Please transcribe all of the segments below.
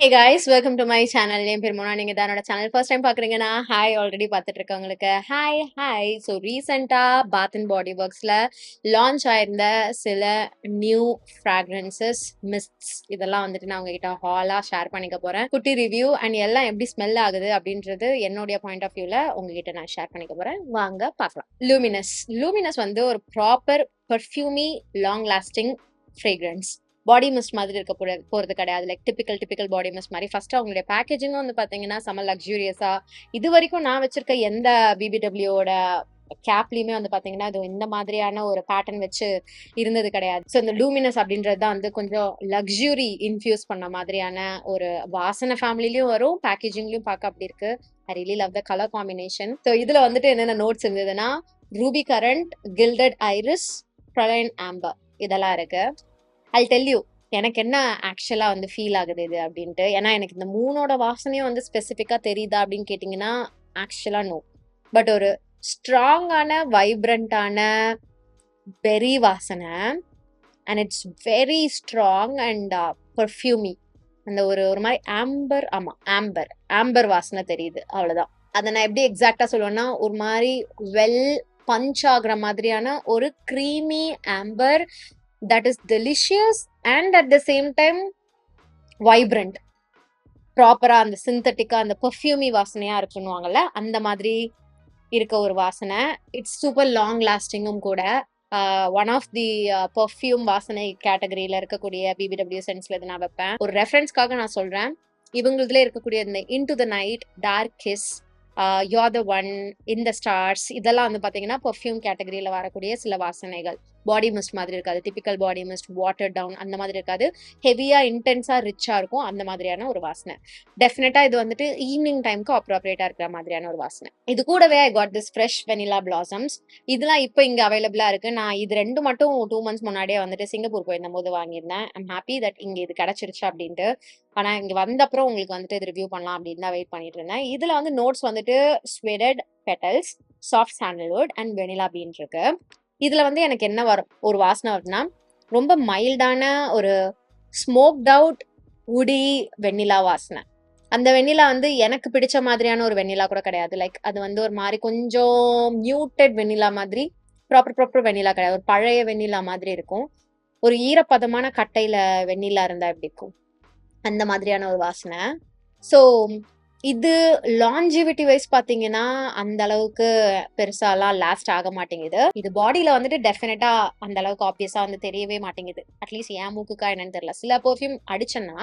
Hey guys, welcome to my channel. என் பேர் மோனா. நீங்க தான் என்னோட சேனல் ஃபர்ஸ்ட் டைம் பாக்குறீங்கன்னா ஹாய் ஆல்ரெடி பார்த்துட்டு இருக்கவங்களுக்கு ஹாய். ஸோ ரீசெண்டா பாத் அண்ட் பாடி ஒர்க்ஸ்ல லான்ச் ஆயிருந்த சில நியூ ஃப்ராக்ரன்சஸ் மிஸ்ட்ஸ் இதெல்லாம் வந்துட்டு நான் உங்ககிட்ட ஹாலா ஷேர் பண்ணிக்க போறேன். குட்டி ரிவ்யூ அண்ட் எல்லாம் எப்படி ஸ்மெல் ஆகுது அப்படின்றது என்னுடைய பாயிண்ட் ஆஃப் வியூல உங்ககிட்ட நான் ஷேர் பண்ணிக்க போறேன். வாங்க பார்க்கலாம். லூமினஸ் வந்து ஒரு ப்ராப்பர் பர்ஃப்யூமி லாங் லாஸ்டிங் ஃப்ரேக்ரன்ஸ். பாடி மிஸ்ட் மாதிரி இருக்க போறது கிடையாது. லைக் டிபிக்கல் பாடி மிஸ்ட் மாதிரி. ஃபர்ஸ்ட் அவங்களுடைய பேக்கேஜிங்கும் வந்து பாத்தீங்கன்னா செம லக்ஸூரியஸா. இது வரைக்கும் நான் வச்சிருக்க எந்த பிபிடபிள்யூட கேப்லயுமே வந்து பாத்தீங்கன்னா இது இந்த மாதிரியான ஒரு பேட்டர்ன் வச்சு இருந்தது கிடையாது. ஸோ இந்த லூமினஸ் அப்படின்றது தான் வந்து கொஞ்சம் லக்ஸுரி இன்ஃபியூஸ் பண்ண மாதிரியான ஒரு வாசனை ஃபேமிலிலயும் வரும், பேக்கேஜிங்லயும் பார்க்க அப்படி இருக்கு. I really love the colour combination. So இதுல வந்துட்டு என்னென்ன நோட்ஸ் இருந்ததுன்னா ruby currant, gilded iris, praline amber இதெல்லாம் இருக்கு. I'll tell you எனக்கு என்ன ஆக்சுவலா வந்து ஃபீல் ஆகுது இது அப்படின்ட்டு. ஏன்னா எனக்கு இந்த மூணோட வாசனையும் வந்து ஸ்பெசிஃபிக்கா தெரியுதா அப்படின்னு கேட்டிங்கன்னா ஆக்சுவலா நோ. பட் ஒரு ஸ்ட்ராங்கான வைப்ரண்டான பெரி வாசனை and it's very strong and perfumy. அந்த ஒரு ஒரு மாதிரி ஆம்பர் வாசனை தெரியுது, அவ்வளவுதான். அதை நான் எப்படி எக்ஸாக்டா சொல்லுவேன்னா ஒரு மாதிரி வெல் பஞ்ச் ஆகுற மாதிரியான ஒரு creamy Amber that is delicious and at the same time vibrant. ப்ராப்பரா அந்த சிந்தட்டிக்கா அந்த பர்ஃப்யூமி வாசனையா இருக்குன்னுவாங்கல்ல, அந்த மாதிரி இருக்க ஒரு வாசனை. இட்ஸ் சூப்பர் லாங் லாஸ்டிங்கும் கூட. ஒன் ஆஃப் தி பர்ஃப்யூம் வாசனை கேட்டகரியில இருக்கக்கூடிய பிபிடபிள்யூ சென்ஸ்ல இது நான் வைப்பேன். ஒரு ரெஃபரன்ஸ்க்காக நான் சொல்றேன். இவங்களுதுல இருக்கக்கூடிய இந்த into the night, dark kiss, you're the one, in the stars இதெல்லாம் வந்து பாத்தீங்கன்னா பர்ஃப்யூம் கேட்டகரியில வரக்கூடிய சில வாசனைகள். பாடி மிஸ்ட் மாதிரி இருக்காது, டிபிக்கல் பாடி மிஸ்ட், வாட்டர் டவுன் அந்த மாதிரி இருக்காது. ஹெவியா இன்டென்ஸா ரிச்சா இருக்கும், அந்த மாதிரியான ஒரு வாசனை. டெஃபினட்டா இது வந்துட்டு ஈவினிங் டைமுக்கு அப்ரோப்ரியேட்டா இருக்கிற மாதிரியான ஒரு வாசனை. இது கூடவே I got this fresh vanilla blossoms. இதெல்லாம் இப்போ இங்க அவைலபிளா இருக்கு. நான் இது ரெண்டு மட்டும் 2 months முன்னாடியே வந்துட்டு சிங்கப்பூர் போயிருந்த போது வாங்கியிருந்தேன். ஐம் ஹாப்பி தட் இங்க இது கிடைச்சிருச்சு அப்படின்ட்டு. ஆனா இங்க வந்த அப்புறம் உங்களுக்கு வந்துட்டு இது ரிவ்யூ பண்ணலாம் அப்படின்னு தான் வெயிட் பண்ணிட்டு இருந்தேன். இதுல வந்து நோட்ஸ் வந்துட்டு sweeted petals, soft sandalwood and vanilla bean இருக்கு. இதுல வந்து எனக்கு என்ன வரும் ஒரு வாசனை வருதுன்னா ரொம்ப மைல்டான ஒரு ஸ்மோக்ட் அவுட் உடி வெண்ணிலா வாசனை. அந்த வெண்ணிலா வந்து எனக்கு பிடிச்ச மாதிரியான ஒரு வெண்ணிலா கூட கிடையாது. லைக் அது வந்து ஒரு மாதிரி கொஞ்சம் மியூட்டட் வெண்ணிலா மாதிரி, ப்ராப்பர் வெண்ணிலா கிடையாது. ஒரு பழைய வெண்ணிலா மாதிரி இருக்கும். ஒரு ஈரப்பதமான கட்டையில வெண்ணிலா இருந்தா எப்படி இருக்கும், அந்த மாதிரியான ஒரு வாசனை. ஸோ இது லாஞ்சிவிட்டி வைஸ் பாத்தீங்கன்னா அந்த அளவுக்கு பெருசாலாம் லாஸ்ட் ஆக மாட்டேங்குது. இது பாடியில வந்துட்டு டெஃபினட்டா அந்த அளவுக்கு ஆப்வியஸா வந்து தெரியவே மாட்டேங்குது. அட்லீஸ்ட் என் மூக்குக்கா என்னன்னு தெரியல. சில பெர்ஃப்யூம் அடிச்சேன்னா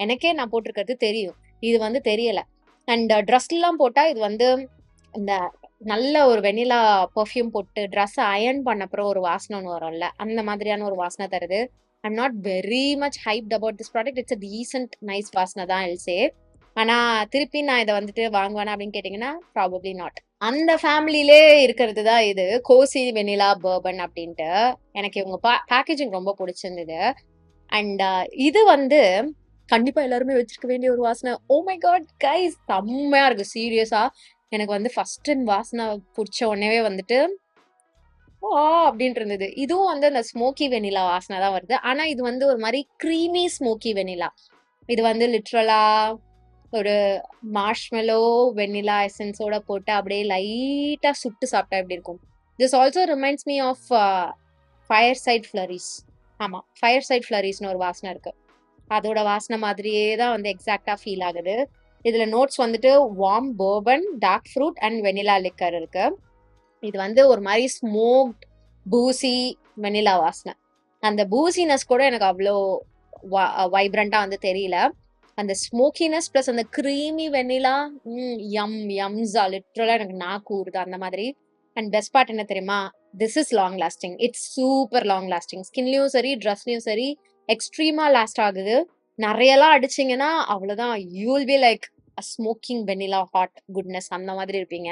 எனக்கே நான் போட்டிருக்கிறது தெரியும், இது வந்து தெரியல. அண்ட் ட்ரெஸ்லாம் போட்டா இது வந்து இந்த நல்ல ஒரு வெனிலா பெர்ஃப்யூம் போட்டு ட்ரெஸ் அயர்ன் பண்ண அப்புறம் ஒரு வாசனை ஒன்று வரும்ல, அந்த மாதிரியான ஒரு வாசனை தருது. I'm not very much hyped about this product. It's a decent nice வாசனை தான் இல்சே. ஆனா திருப்பி நான் இதை வந்துட்டு வாங்குவேனா அப்படின்னு கேட்டீங்கன்னா ப்ராபப்ளி நாட். அந்த ஃபேமிலிலே இருக்கிறது தான் இது கோசி வெனிலா பர்பன் அப்படின்ட்டு. எனக்கு இவங்க பேக்கேஜிங் ரொம்ப பிடிச்சிருந்தது. அண்ட் இது வந்து கண்டிப்பா எல்லாருமே வச்சிருக்க வேண்டிய ஒரு வாசனை. ஓ மை காட் கைஸ், செம்மையா இருக்கு சீரியஸா. எனக்கு வந்து ஃபர்ஸ்ட் வாசனை பிடிச்ச உடனே வந்துட்டு அப்படின்ட்டு இருந்தது. இதுவும் வந்து அந்த ஸ்மோக்கி வெனிலா வாசனை தான் வருது. ஆனா இது வந்து ஒரு மாதிரி க்ரீமி ஸ்மோக்கி வெனிலா. இது வந்து லிட்ரலா ஒரு மார்ஷ்மெலோ வெனிலா எசன்ஸோட போட்டு அப்படியே லைட்டா சுட்டு சாப்பிட்டா எப்படி இருக்கும். This also reminds me of fireside flurries. ஆமா, ஃபயர் சைட் ஃப்ளரிஸ்னு ஒரு வாசனை இருக்கு. அதோட வாசனை மாதிரியே தான் வந்து எக்ஸாக்டா ஃபீல் ஆகுது. இதுல நோட்ஸ் வந்துட்டு warm bourbon, dark fruit and vanilla liqueur இருக்கு. இது வந்து ஒரு மாதிரி ஸ்மோக்ட் பூசி வெனிலா வாசனை. அந்த பூசினஸ் கூட எனக்கு அவ்வளோ வைப்ரண்டா வந்து தெரியல. அந்த ஸ்மோக்கினஸ் பிளஸ் அந்த க்ரீமி வெனிலா, யம்ஸா லிட்ரலா எனக்கு நாக்கு ஊறுது அந்த மாதிரி. அண்ட் பெஸ்ட் பார்ட் என்ன தெரியுமா, this is long lasting. It's super long lasting. ஸ்கின்லயும் சரி ட்ரெஸ்லயும் சரி எக்ஸ்ட்ரீமா லாஸ்ட் ஆகுது. நிறையலாம் அடிச்சிங்கன்னா அவ்வளோதான், you will be like a smoking vanilla hot goodness அந்த மாதிரி இருப்பீங்க.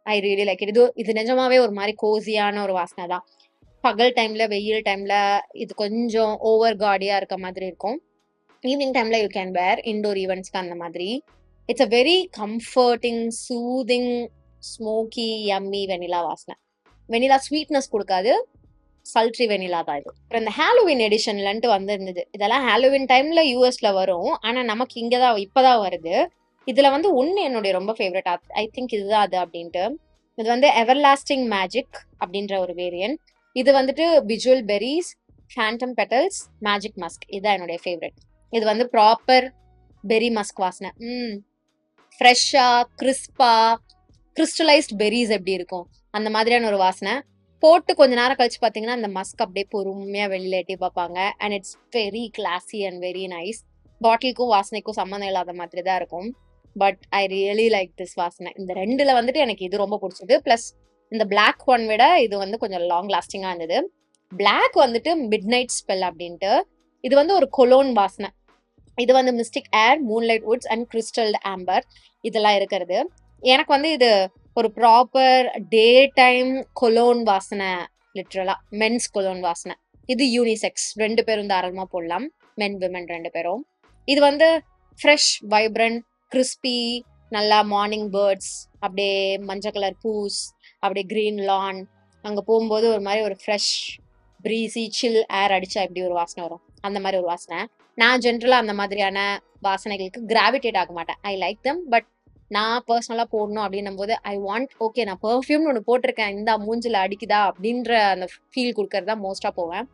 I really like it. இது நிஜமாவே ஒரு மாதிரி கோசியான ஒரு வாசனை தான். பகல் டைம்ல, வெயில் டைம்ல இது கொஞ்சம் ஓவர் காடியா இருக்க மாதிரி இருக்கும். ஈவினிங் டைம்ல யூ கேன் வேர் இன்டோர் ஈவெண்ட்ஸ்க்கு அந்த மாதிரி. It's a very comforting, soothing, smoky, yummy vanilla வாசனை. வெனிலா ஸ்வீட்னஸ் கொடுக்காது, சல்ட்ரி வெனிலா தான் இது. அப்புறம் இந்த ஹாலோவின் எடிஷன்லன்ட்டு வந்திருந்தது. இதெல்லாம் ஹாலோவின் டைம்ல யூஎஸ்ல வரும். ஆனா நமக்கு இங்க தான் இப்பதான் வருது. இதுல வந்து ஒண்ணு என்னுடைய ரொம்ப ஃபேவரட். ஐ திங்க் இதுதான் அது அப்படின்ட்டு. இது வந்து எவர்லாஸ்டிங் மேஜிக் அப்படின்ற ஒரு வேரியன்ட். இது வந்துட்டு visual berries, Phantom petals, magic Musk. இதுதான் என்னுடைய ஃபேவரட். இது வந்து ப்ராப்பர் பெரி மஸ்க் வாசனை. ஃப்ரெஷ்ஷா, கிறிஸ்பா, கிறிஸ்டலைஸ்ட் பெரிஸ் எப்படி இருக்கும் அந்த மாதிரியான ஒரு வாசனை. போட்டு கொஞ்ச நேரம் கழிச்சு பாத்தீங்கன்னா அந்த மஸ்க் அப்படியே பொறுமையா வெளியில எட்டி பார்ப்பாங்க. And it's very classy and very nice. பாட்டிலுக்கும் வாசனைக்கும் சம்மந்தம் இல்லாத மாதிரி தான் இருக்கும். But I really like this வாசனை. இந்த ரெண்டுல வந்துட்டு எனக்கு இது ரொம்ப பிடிச்சது. பிளஸ் இந்த பிளாக் ஒன் விட இது வந்து கொஞ்சம் லாங் லாஸ்டிங்கா இருந்தது. பிளாக் வந்துட்டு மிட் நைட் ஸ்பெல் அப்படின்ட்டு. இது வந்து ஒரு கொலோன் வாசனை. இது வந்து mystic air, moonlight woods and crystalled amber இதெல்லாம் இருக்கிறது. எனக்கு வந்து இது ஒரு ப்ராப்பர் டே டைம் கொலோன் வாசனை. லிட்ரலா மென்ஸ் கொலோன் வாசனை. இது யூனிசெக்ஸ், 2 பேரும் தாராளமா போடலாம். மென் விமன் 2 பேரும். இது வந்து ஃப்ரெஷ், வைப்ரண்ட், கிறிஸ்பி, நல்லா மார்னிங் பேர்ட்ஸ், அப்படியே மஞ்சள் கலர் பூஸ், அப்படியே கிரீன் லான், அங்க போகும்போது ஒரு மாதிரி ஒரு ஃப்ரெஷ் ப்ரீசி சில் ஏர் அடிச்சா எப்படி ஒரு வாசனை வரும் அந்த மாதிரி ஒரு வாசனை. நான் ஜென்ரலா அந்த மாதிரியான வாசனைகளுக்கு கிராவிடேட் ஆக மாட்டேன். I like them. பட் நான் பர்சனலா போடணும் அப்படின்னும் போது ஐ வாண்ட் ஓகே நான் பெர்ஃப்யூம்னு ஒன்று போட்டிருக்கேன், இந்த மூஞ்சில அடிக்குதா அப்படின்ற அந்த ஃபீல் கொடுக்கறதா மோஸ்டா போவேன்.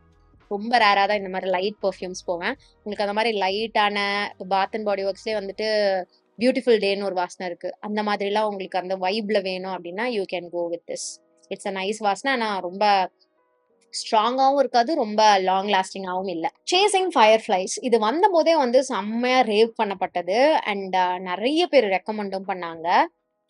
ரொம்ப ரேரா தான் இந்த மாதிரி லைட் பெர்ஃப்யூம்ஸ் போவேன். உங்களுக்கு அந்த மாதிரி லைட்டான பாத் அண்ட் பாடி ஒர்க்ஸ்லேயே வந்துட்டு பியூட்டிஃபுல் டேன்னு ஒரு வாசனை இருக்கு. அந்த மாதிரிலாம் உங்களுக்கு அந்த வைப்ல வேணும் அப்படின்னா you can go with this. It's a nice வாசனை. ஆனால் ரொம்ப ஸ்ட்ராங்காகவும் இருக்காது, ரொம்ப லாங் லாஸ்டிங்காகவும் இல்லை. சேசிங் ஃபயர்ஃப்ளைஸ் இது வந்த போதே வந்து செம்மையா ரேவ் பண்ணப்பட்டது. அண்ட் நிறைய பேர் ரெக்கமெண்டும் பண்ணாங்க.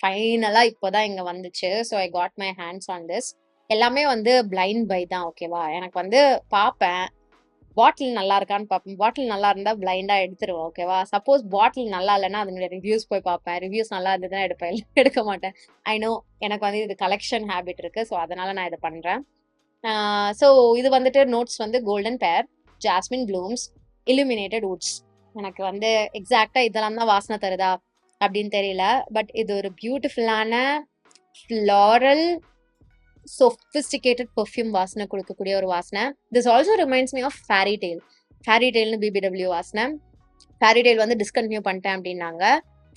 ஃபைனலா இப்போதான் இங்க வந்துச்சு. So I got my hands on this. எல்லாமே வந்து பிளைண்ட் பை தான். ஓகேவா? எனக்கு வந்து பார்ப்பேன், பாட்டில் நல்லா இருக்கான்னு பார்ப்பேன். பாட்டில் நல்லா இருந்தா பிளைண்டா எடுத்துருவேன். ஓகேவா? சப்போஸ் பாட்டில் நல்லா இல்லைன்னா அதனுடைய ரிவ்யூஸ் போய் பார்ப்பேன். ரிவ்யூஸ் நல்லா இருந்ததுன்னா எடுப்பேன், எடுக்க மாட்டேன். ஐ நோ, எனக்கு வந்து இது கலெக்ஷன் ஹேபிட் இருக்கு. ஸோ அதனால நான் இதை பண்றேன். ஸோ இது வந்துட்டு நோட்ஸ் வந்து கோல்டன் பேர், ஜாஸ்மின் ப்ளூம்ஸ், illuminated வுட்ஸ். எனக்கு வந்து எக்ஸாக்டா இதெல்லாம் தான் வாசனை தருதா அப்படின்னு தெரியல. பட் இது ஒரு பியூட்டிஃபுல்லான ஃப்ளாரல் சொஃபிஸ்டிகேட்டட் பெர்ஃப்யூம் வாசனை கொடுக்கக்கூடிய ஒரு வாசனை. This also reminds me of fairy tale. Fairy டெய்ல்னு பிபிடபிள்யூ வாசனை. ஃபேரி டெய்ல் வந்து டிஸ்கண்டினியூ பண்ணிட்டேன் அப்படின்னாங்க.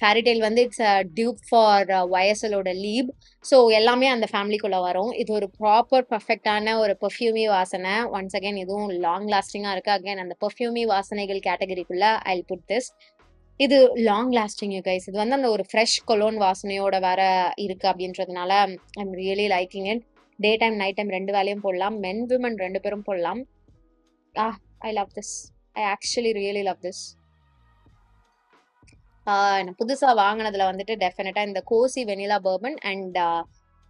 ஃபேரி டெய்ல் வந்து இட்ஸ் டியூப் ஃபார் YSLோட லீப். ஸோ எல்லாமே அந்த ஃபேமிலிக்குள்ள வரும். இது ஒரு ப்ராப்பர் பர்ஃபெக்டான ஒரு பெர்ஃப்யூமி வாசனை. ஒன்ஸ் அகேன் இதுவும் லாங் லாஸ்டிங்காக இருக்கு. அகேன் அந்த பெர்ஃப்யூமி வாசனைகள் கேட்டகரிக்குள்ள ஐ புட் திஸ். இது லாங் லாஸ்டிங் யூ கைஸ். இது வந்து அந்த ஒரு ஃப்ரெஷ் கொலோன் வாசனையோட வேற இருக்கு அப்படின்றதுனால I'm really liking it. Day time night time 2 வேலையும் போடலாம். மென் விமன் 2 பேரும் போடலாம். I love this. I actually really love this. நான் புதுசா வாங்கினதுல வந்துட்டு டெஃபினட்டா இந்த cosy vanilla bourbon and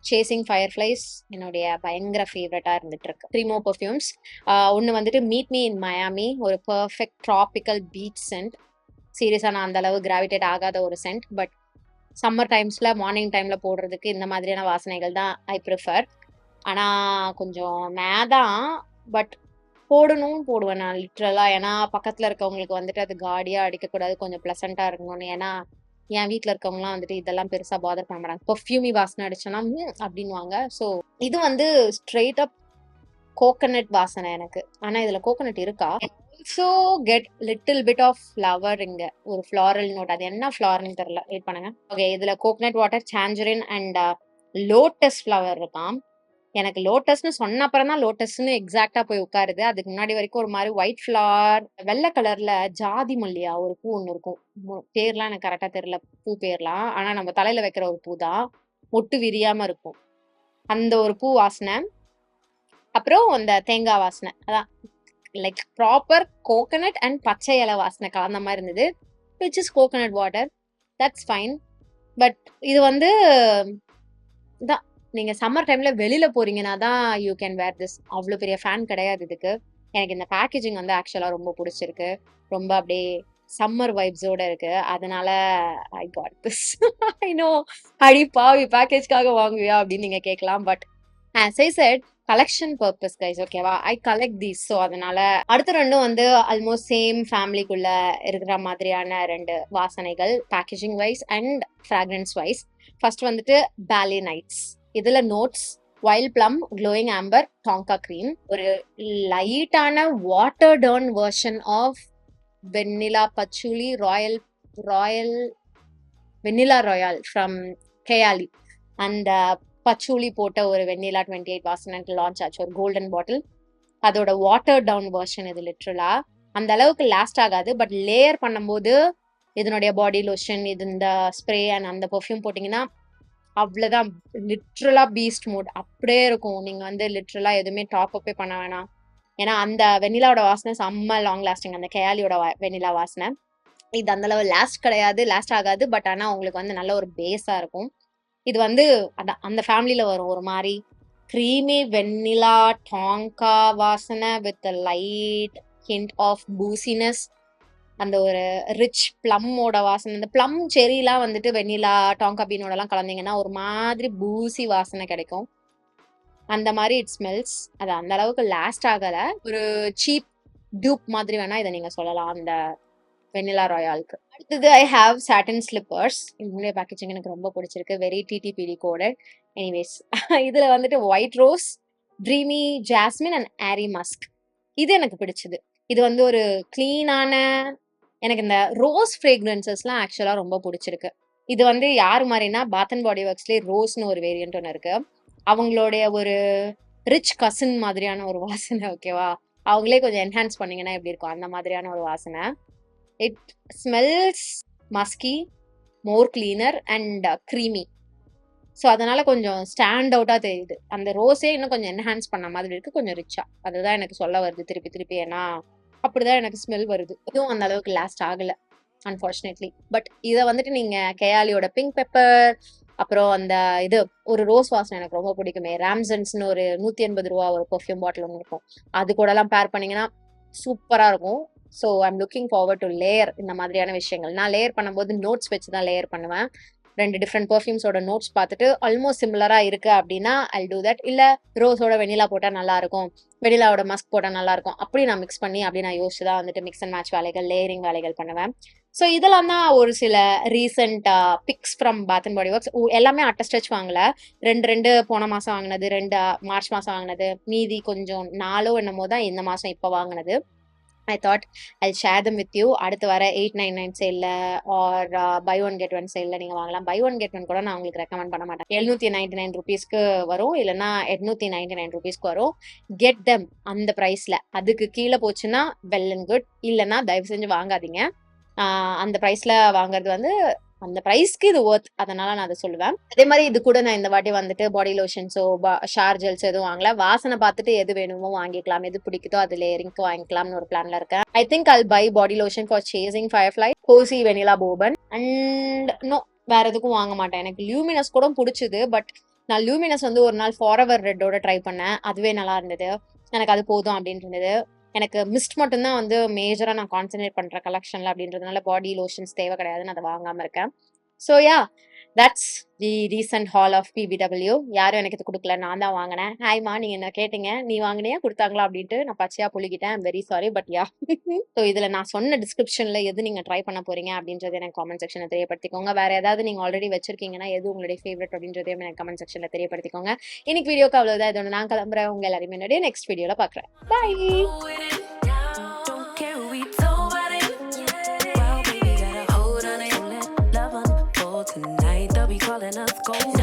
chasing fireflies என்னுடைய பயங்கர ஃபேவரட்டா இருந்துட்டு இருக்கு. 3 more பெர்ஃப்யூம்ஸ். ஒன்று வந்துட்டு மீட் மீ இன் மயாமி, ஒரு பர்ஃபெக்ட் ட்ராபிக்கல் பீச் சென்ட். சீரியஸா நான் அந்த அளவு கிராவிடேட் ஆகாத ஒரு சென்ட். பட் சம்மர் டைம்ஸ்ல மார்னிங் டைம்ல போடுறதுக்கு இந்த மாதிரியான வாசனைகள் தான் ஐ ப்ரிஃபர். ஆனா கொஞ்சம் மேதான். பட் போடுவேன் நான் லிட்ரலா. ஏன்னா பக்கத்துல இருக்கவங்களுக்கு வந்துட்டு அது காடியா அடிக்கக்கூடாது, கொஞ்சம் பிளசண்டா இருக்கணும்னு. ஏன்னா என் வீட்டுல இருக்கவங்கலாம் வந்துட்டு இதெல்லாம் பெருசா பாதர் பண்ண மாட்டாங்க. பெர்ஃப்யூமி வாசனை அடிச்சோன்னா அப்படின்வாங்க. ஸோ இது வந்து ஸ்ட்ரெயிட் அப் கோகனட் வாசனை எனக்கு. ஆனா இதுல கோகனட் இருக்கா? Also get little bit of flower. இங்க ஒரு ஃப்ளாரல் நோட். அது என்ன ஃப்ளார்னு தெரியல, வெயிட் பண்ணுங்க. ஓகே, இதுல coconut water, tangerine and lotus flower இருக்காம். எனக்கு லோட்டஸ்னு சொன்ன அப்புறம் தான் லோட்டஸ்னு எக்ஸாக்டா போய் உட்காருது. அதுக்கு முன்னாடி வரைக்கும் ஒரு மாதிரி ஒயிட் ஃப்ளவர், வெள்ளை கலர்ல ஜாதி மல்லியா ஒரு பூ ஒன்று இருக்கும். பேர்லாம் எனக்கு கரெக்டா தெரியல, பூ பேர்லாம். ஆனா நம்ம தலையில வைக்கிற ஒரு பூ தான், மொட்டு விரியாம இருக்கும். அந்த ஒரு பூ வாசனை. அப்புறம் அந்த தேங்காய் வாசனை. அதான் லைக் ப்ராப்பர் கோகனட் அண்ட் பச்சை இலை வாசனை கலந்த மாதிரி இருந்தது. Which is coconut water. That's fine. But இது வந்து தான் நீங்க சம்மர் டைம்ல வெளியில போறீங்கன்னா தான் யூ கேன் வேர் திஸ். அவ்வளோ பெரிய ஃபேன் கிடையாது இதுக்கு. எனக்கு இந்த பேக்கேஜிங் வந்து ஆக்சுவலா ரொம்ப பிடிச்சிருக்கு. ரொம்ப அப்படியே சம்மர் வைப்ஸோட இருக்கு. அதனால ஐ காட் திஸ். ஐ நோ, அடி பாவி பேக்கேஜ்க்காக வாங்குவியா அப்படின்னு நீங்க கேட்கலாம். But as I said, collection purpose guys. ஓகேவா? ஐ கலெக்ட் தீஸ். ஸோ அதனால அடுத்த ரெண்டும் வந்து ஆல்மோஸ்ட் சேம் ஃபேமிலிக்குள்ள இருக்கிற மாதிரியான 2 வாசனைகள், packaging wise and fragrance wise. First வந்துட்டு பேலே நைட்ஸ். இதுல notes wild plum, glowing amber, tonka cream. ஒரு லைட்டான water down version of vanilla patchouli royal vanilla royal from Kayali. அந்த பச்சூலி போட்ட ஒரு வெண்ணிலா 28 வாசனைக்கு லான்ச் ஆச்சு, ஒரு கோல்டன் பாட்டில். அதோட வாட்டர் டவுன் வெர்ஷன் இது. லிட்ரலா அந்த அளவுக்கு லாஸ்ட் ஆகாது, பட் லேயர் பண்ணும்போது இதனுடைய பாடி லோஷன், இது இந்த ஸ்ப்ரே அண்ட் அந்த பெர்ஃப்யூம் போட்டிங்கன்னா அவ்வளோதான். லிட்ரலா பீஸ்ட் மூட் அப்படியே இருக்கும். நீங்கள் வந்து லிட்ரலா எதுவுமே டாப் அப்பே பண்ண வேணாம். ஏன்னா அந்த வெண்ணிலாவோட வாசனை செம்ம லாங் லாஸ்டிங், அந்த கேயாலியோட வெண்ணிலா வாசனை. இது அந்த அளவு லாஸ்ட் ஆகாது, பட் ஆனால் உங்களுக்கு வந்து நல்ல ஒரு பேஸாக இருக்கும். இது வந்து அந்த ஃபேமிலியில் வரும். ஒரு மாதிரி க்ரீமி வெண்ணிலா டாங்கா வாசனை வித் லைட் ஹிண்ட் ஆஃப் பூசினஸ். அந்த ஒரு ரிச் ப்ளம்மோட வாசனை, இந்த ப்ளம் செரிலாம் வந்துட்டு வெண்ணிலா டாங்கா பீனோடலாம் கலந்தீங்கன்னா ஒரு மாதிரி பூசி வாசனை கிடைக்கும். அந்த மாதிரி இட் ஸ்மெல்ஸ். அது அந்த அளவுக்கு லாஸ்ட் ஆகலை. ஒரு சீப் டியூப் மாதிரி வேணா இதை நீங்கள் சொல்லலாம் அந்த வெண்ணிலா ராயலுக்கு. அடுத்தது ஐ ஹாவ் சாட்டன் ஸ்லிப்பர்ஸ். இதனுடைய பேக்கேஜிங் எனக்கு ரொம்ப பிடிச்சிருக்கு. வெரி டிடிபிடி கோடட். எனிவேஸ் இதில் வந்துட்டு white rose, dreamy jasmine and airy musk. இது எனக்கு பிடிச்சது. இது வந்து ஒரு க்ளீனான, எனக்கு இந்த ரோஸ் ஃப்ரேக்ரன்சஸ்லாம் ஆக்சுவலாக ரொம்ப பிடிச்சிருக்கு. இது வந்து யார் மாதிரினா பாத் அண்ட் பாடி ஒர்க்ஸ்லேயே ரோஸ்னு ஒரு வேரியன்ட் ஒன்று இருக்கு. அவங்களுடைய ஒரு ரிச் கசின் மாதிரியான ஒரு வாசனை. ஓகேவா, அவங்களே கொஞ்சம் என்ஹான்ஸ் பண்ணீங்கன்னா எப்படி இருக்கும், அந்த மாதிரியான ஒரு வாசனை. It smells musky, more cleaner and creamy. So அதனால கொஞ்சம் ஸ்டாண்ட் அவுட்டாக தெரியுது. அந்த ரோஸே இன்னும் கொஞ்சம் என்ஹான்ஸ் பண்ண மாதிரி இருக்கு, கொஞ்சம் ரிச்சா. அதுதான் எனக்கு சொல்ல வருது திருப்பி. ஏன்னா அப்படிதான் எனக்கு ஸ்மெல் வருது. இதுவும் அந்த அளவுக்கு லாஸ்ட் ஆகலை அன்ஃபார்ச்சுனேட்லி. பட் இதை வந்துட்டு நீங்கள் கேயாலியோட பிங்க் பெப்பர், அப்புறம் அந்த இது ஒரு ரோஸ் வாசனை எனக்கு ரொம்ப பிடிக்குமே, ராம்சன்ஸ்னு ஒரு 180 ரூபா ஒரு பெர்ஃப்யூம் பாட்டில் ஒன்று இருக்கும், அது கூடலாம் பேர் பண்ணிங்கன்னா சூப்பராக இருக்கும். So I'm looking forward to layer இந்த மாதிரியான விஷயங்கள். நான் லேயர் பண்ணும்போது நோட்ஸ் வச்சு தான் லேயர் பண்ணுவேன். 2 டிஃப்ரெண்ட் பெர்ஃப்யூம்ஸோட நோட்ஸ் பார்த்துட்டு ஆல்மோஸ்ட் சிமிலராக இருக்குது அப்படின்னா ஐல் டூ தட். இல்லை ரோஸோட வெனிலா போட்டால் நல்லாயிருக்கும், வெனிலாவோட மஸ்க் போட்டால் நல்லாயிருக்கும், அப்படி நான் மிக்ஸ் பண்ணி அப்படி நான் யோசிச்சு தான் வந்துட்டு மிக்ஸ் அண்ட் மேட்ச் வேலைகள், லேயரிங் வேலைகள் பண்ணுவேன். ஸோ இதெல்லாம் தான் ஒரு சில recent picks from bath and body works. எல்லாமே அட்டஸ்டச் வாங்கல. 2 போன மாதம் வாங்கினது, 2 மார்ச் மாதம் வாங்கினது, மீதி கொஞ்சம் 4 என்னமோ தான் இந்த மாதம் இப்போ வாங்கினது. I thought I'll share them with you. அடுத்து வர 899 சேல்ல or buy one get one சேல்ல நீங்கள் வாங்கலாம். பை ஒன் கெட் ஒன் கூட நான் உங்களுக்கு ரெக்கமெண்ட் பண்ண மாட்டேன். 799 ருபீஸ்க்கு வரும், இல்லைனா 899 ருபீஸ்க்கு வரும். கெட் தெம் அந்த ப்ரைஸில். அதுக்கு கீழே போச்சுன்னா வெல் அண்ட் குட், இல்லைன்னா தயவு செஞ்சு வாங்காதீங்க. அந்த ப்ரைஸில் வாங்குறது வந்து அந்த ப்ரைஸ்க்கு இது ஒர்த், அதனால நான் அதை சொல்லுவேன். அதே மாதிரி இது கூட நான் இந்த வாட்டி வந்துட்டு பாடி லோஷன்ஸோ ஷார் ஜெல்ஸ் எதுவும் வாங்கல. வாசனை பார்த்துட்டு எது வேணுமோ வாங்கிக்கலாம், எது பிடிக்குதோ அது லேயரிங்க்கு வாங்கிக்கலாம்னு ஒரு பிளான்ல இருக்கேன். I think I'll buy body lotion for chasing firefly, cozy vanilla bourbon and no, வேற எதுக்கும் வாங்க மாட்டேன். எனக்கு லியூமினஸ் கூட பிடிச்சது, பட் நான் லியூமினஸ் வந்து ஒரு நாள் ஃபாரெவர் ரெட்டோட ட்ரை பண்ணேன், அதுவே நல்லா இருந்தது, எனக்கு அது போதும் அப்படின்னு இருந்தது. எனக்கு மிஸ்ட் மட்டும்தான் வந்து மேஜராக நான் கான்சன்ட்ரேட் பண்ணுற கலெக்ஷனில் அப்படின்றதுனால பாடி லோஷன்ஸ் தேவை கிடையாதுன்னு அதை வாங்காமல் இருக்கேன். So yeah, that's the recent haul of BBW. யாரும் எனக்கு இது கொடுக்கல, நான் தான் வாங்கினேன். ஹாய்மா, நீங்கள் என்ன கேட்டீங்க, நீ வாங்கினியா கொடுத்தாங்களா அப்படின்ட்டு நான் பச்சையாக புளிக்கிட்டேன். Very sorry, but yeah. So இதில் நான் சொன்ன டிஸ்கிரிப்ஷனில் எது நீங்கள் ட்ரை பண்ண போகிறீங்க அப்படின்றது எனக்கு காமெண்ட் செக்ஷனில் தெரியப்படுத்திக்கோங்க. வேறு ஏதாவது நீங்கள் ஆல்ரெடி வச்சிருக்கீங்கன்னா எது உங்களுடைய ஃபேவரட் அப்படின்றதையும் எனக்கு கமெண்ட் செக்ஷனில் தெரியப்படுத்திக்கோங்க. இன்னைக்கு வீடியோக்கு அவ்வளோதான். இதோட நான் கிளம்புறேன். உங்கள் எல்லாருமே முன்னாடி நெக்ஸ்ட் வீடியோவில் பார்க்குறேன். பாய். Calling us gold.